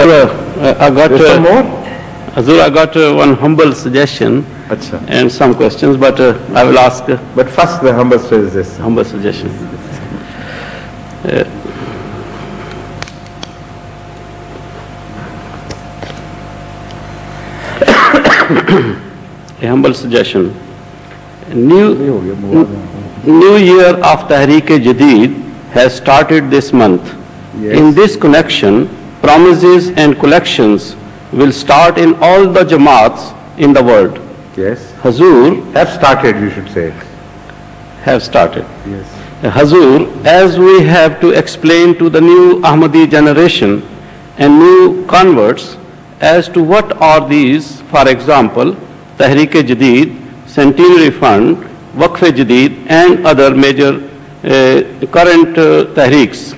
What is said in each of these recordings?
I got some more? Hazur, I got one humble suggestion Achha. and some questions, but I will ask. But first, the humble suggestion. Humble suggestion. A humble suggestion. New year of Tehreek-e-Jadid has started this month. Yes. In this connection, promises and collections will start in all the Jamaats in the world. Yes. Hazur Have started, you should say. have started. Yes. Hazur, as we have to explain to the new Ahmadi generation and new converts as to what are these, for example, Tehreek-e-Jadid, Centenary Fund, Waqf-e-Jadid and other major current Tehreeks.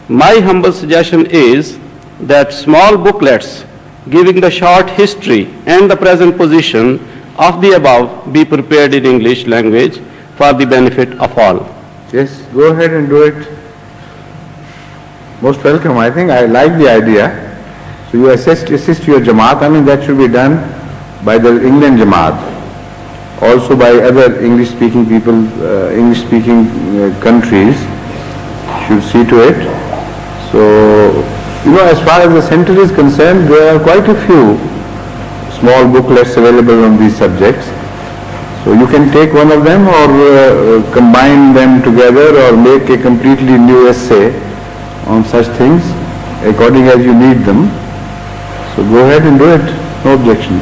My humble suggestion is that small booklets giving the short history and the present position of the above be prepared in English language for the benefit of all. Yes, go ahead and do it. Most welcome. I think I like the idea. So you assist your Jamaat. I mean, that should be done by the England Jamaat. Also by other English-speaking people, English-speaking countries should see to it. So, you know, as far as the center is concerned, there are quite a few small booklets available on these subjects. So you can take one of them or combine them together or make a completely new essay on such things according as you need them. So go ahead and do it, no objection.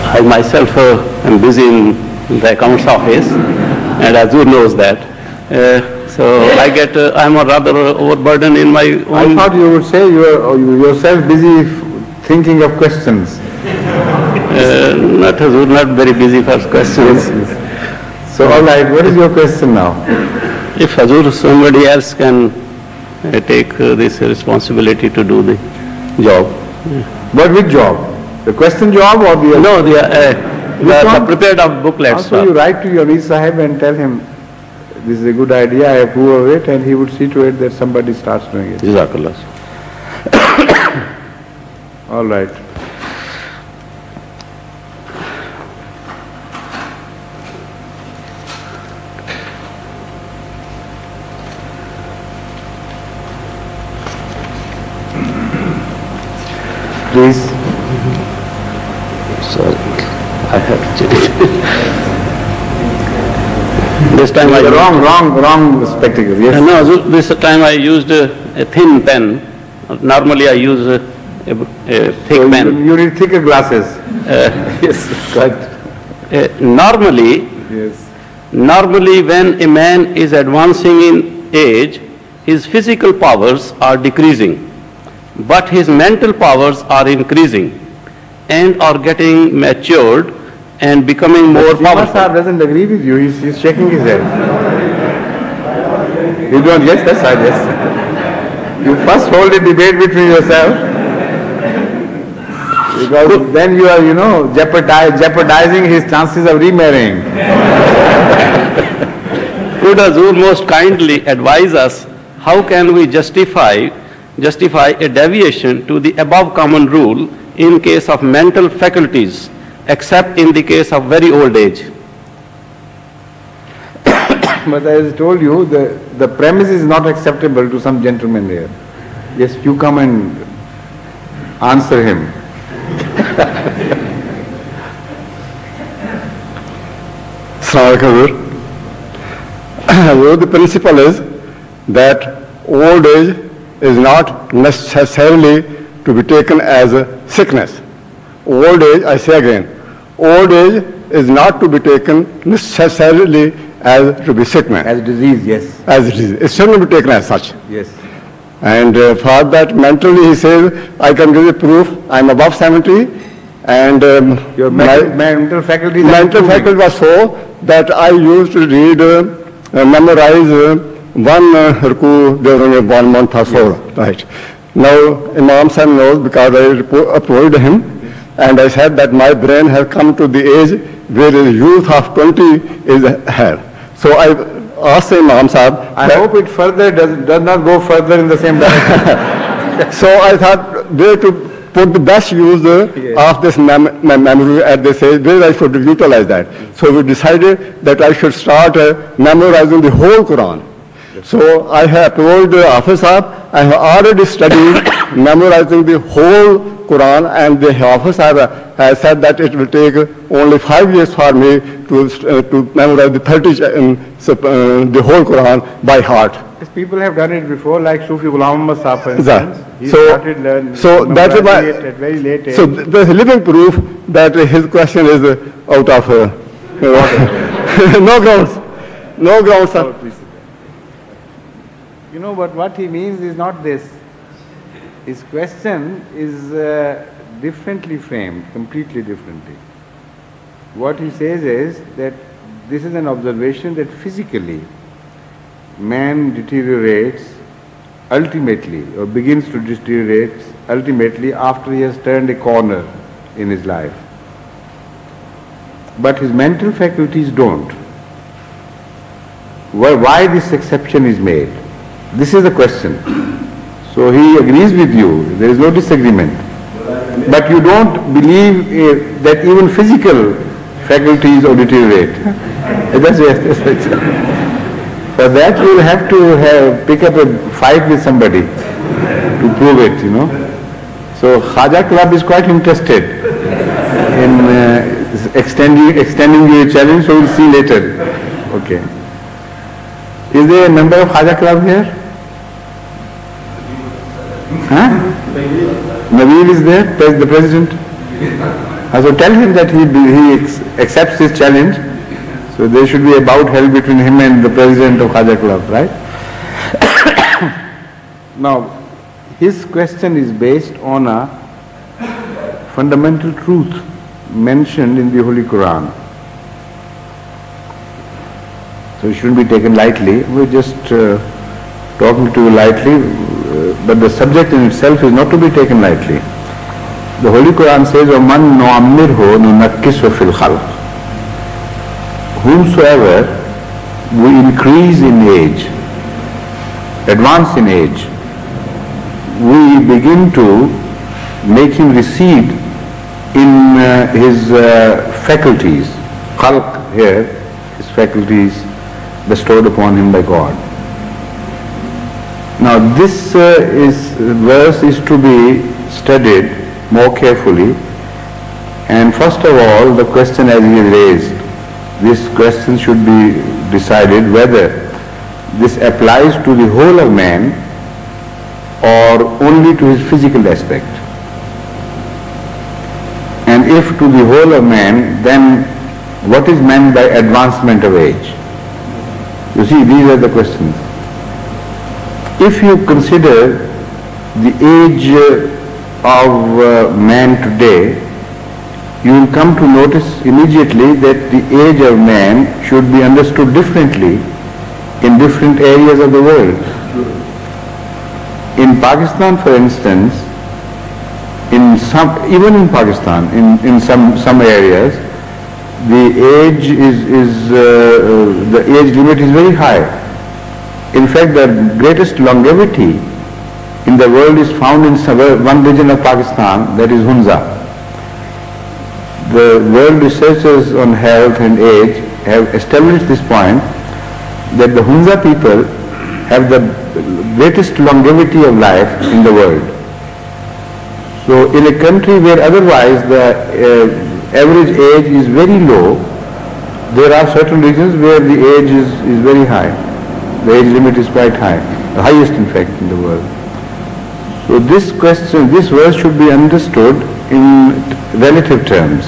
I myself am busy in the accounts office, and Hazur knows that. So I get, I'm rather overburdened in my own. I thought you would say you are yourself busy thinking of questions. Not Hazur, not very busy for questions. So all right, what is your question now? If Hazur, somebody else can take this responsibility to do the job. But which job? The question job or the... No, the prepared of booklets. Also you write to your Reis Sahib and tell him, this is a good idea, I approve of it, and he would see to it that somebody starts doing it. Jazakallah. All right. Please. Sorry, I have to check it. This time I wrong spectacles. Yes. No, this time I used a thin pen. Normally I use a thick pen. You need thicker glasses. Yes, right. Normally when a man is advancing in age, his physical powers are decreasing, but his mental powers are increasing and are getting matured and becoming more powerful. Sahib doesn't agree with you. He's shaking his head. You don't? Yes, that's right. Yes. You first hold a debate between yourself, because then you are, you know, jeopardizing his chances of remarrying. Could Hazur most kindly advise us how can we justify a deviation to the above common rule in case of mental faculties, except in the case of very old age? But as I told you, the premise is not acceptable to some gentleman here. Yes, you come and answer him. Assalamualaikum. The principle is that old age is not necessarily to be taken as a sickness. Old age, I say again, old age is not to be taken necessarily as to be sickness. As disease, yes. As disease. It shouldn't be taken as such. Yes. And for that, mentally, he says, I can give you proof, I'm above 70, and your mental faculty was so that I used to read, memorize one Ruku during 1 month or so. Yes. Right. Now, Imam Sahib knows because I approved him, and I said that my brain has come to the age where the youth of 20 is here. So I asked Imam Sahib. I hope it further does not go further in the same direction. So I thought where to put the best use of this memory at this age, where I should utilize that. So we decided that I should start memorizing the whole Quran. So I have told Hafiz Sahib, I have already studied memorizing the whole Quran, and the Hafiz Sahib has said that it will take only 5 years for me to memorize the whole Quran by heart. Yes, people have done it before, like Sufi Ghulam Muhammad Sahib, for instance. He So started learning that is why, at very late age. so there's living proof that his question is out of no grounds. No grounds, sir. You know, but what he means is not this. His question is differently framed, completely differently. What he says is that this is an observation that physically man deteriorates ultimately, or begins to deteriorate ultimately after he has turned a corner in his life. But his mental faculties don't. Why this exception is made? This is the question. So he agrees with you, there is no disagreement. But you don't believe that even physical faculties will deteriorate. That's it. For that you will have to pick up a fight with somebody to prove it, you know. So Khaja Club is quite interested in extending you a challenge, so we'll see later. Okay. Is there a member of Khaja Club here? Huh? Nabil is there, the president. So tell him that he accepts this challenge. So there should be a bout held between him and the president of Khaja Club, right? Now, his question is based on a fundamental truth mentioned in the Holy Quran. So it shouldn't be taken lightly. We're just talking to you lightly, but the subject in itself is not to be taken lightly. The Holy Quran says, وَمَنْ نُعَمِّرْهُ نُنَكِّسُ فِي الْخَلْقِ. Whomsoever we increase in age, advance in age, we begin to make him recede in his faculties. Khalq here, his faculties bestowed upon him by God. Now this verse is to be studied more carefully, and first of all the question as he is raised, this question should be decided whether this applies to the whole of man or only to his physical aspect. And if to the whole of man, then what is meant by advancement of age? You see, these are the questions. If you consider the age of man today, you will come to notice immediately that the age of man should be understood differently in different areas of the world. In Pakistan, for instance, even in Pakistan, in some areas, the age the age limit is very high. In fact, the greatest longevity in the world is found in one region of Pakistan, that is Hunza. The world researchers on health and age have established this point, that the Hunza people have the greatest longevity of life in the world. So in a country where otherwise the average age is very low, there are certain regions where the age is very high. The age limit is quite high, the highest in fact in the world. So this verse should be understood in relative terms.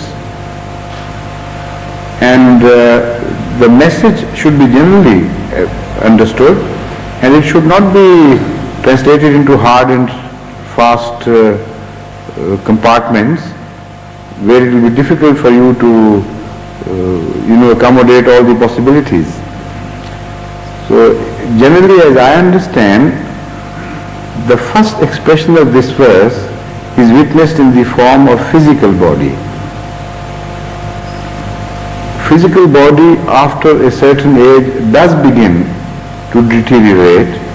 And the message should be generally understood, and it should not be translated into hard and fast compartments where it will be difficult for you to accommodate all the possibilities. So generally, as I understand, the first expression of this verse is witnessed in the form of physical body. physical body after a certain age does begin to deteriorate,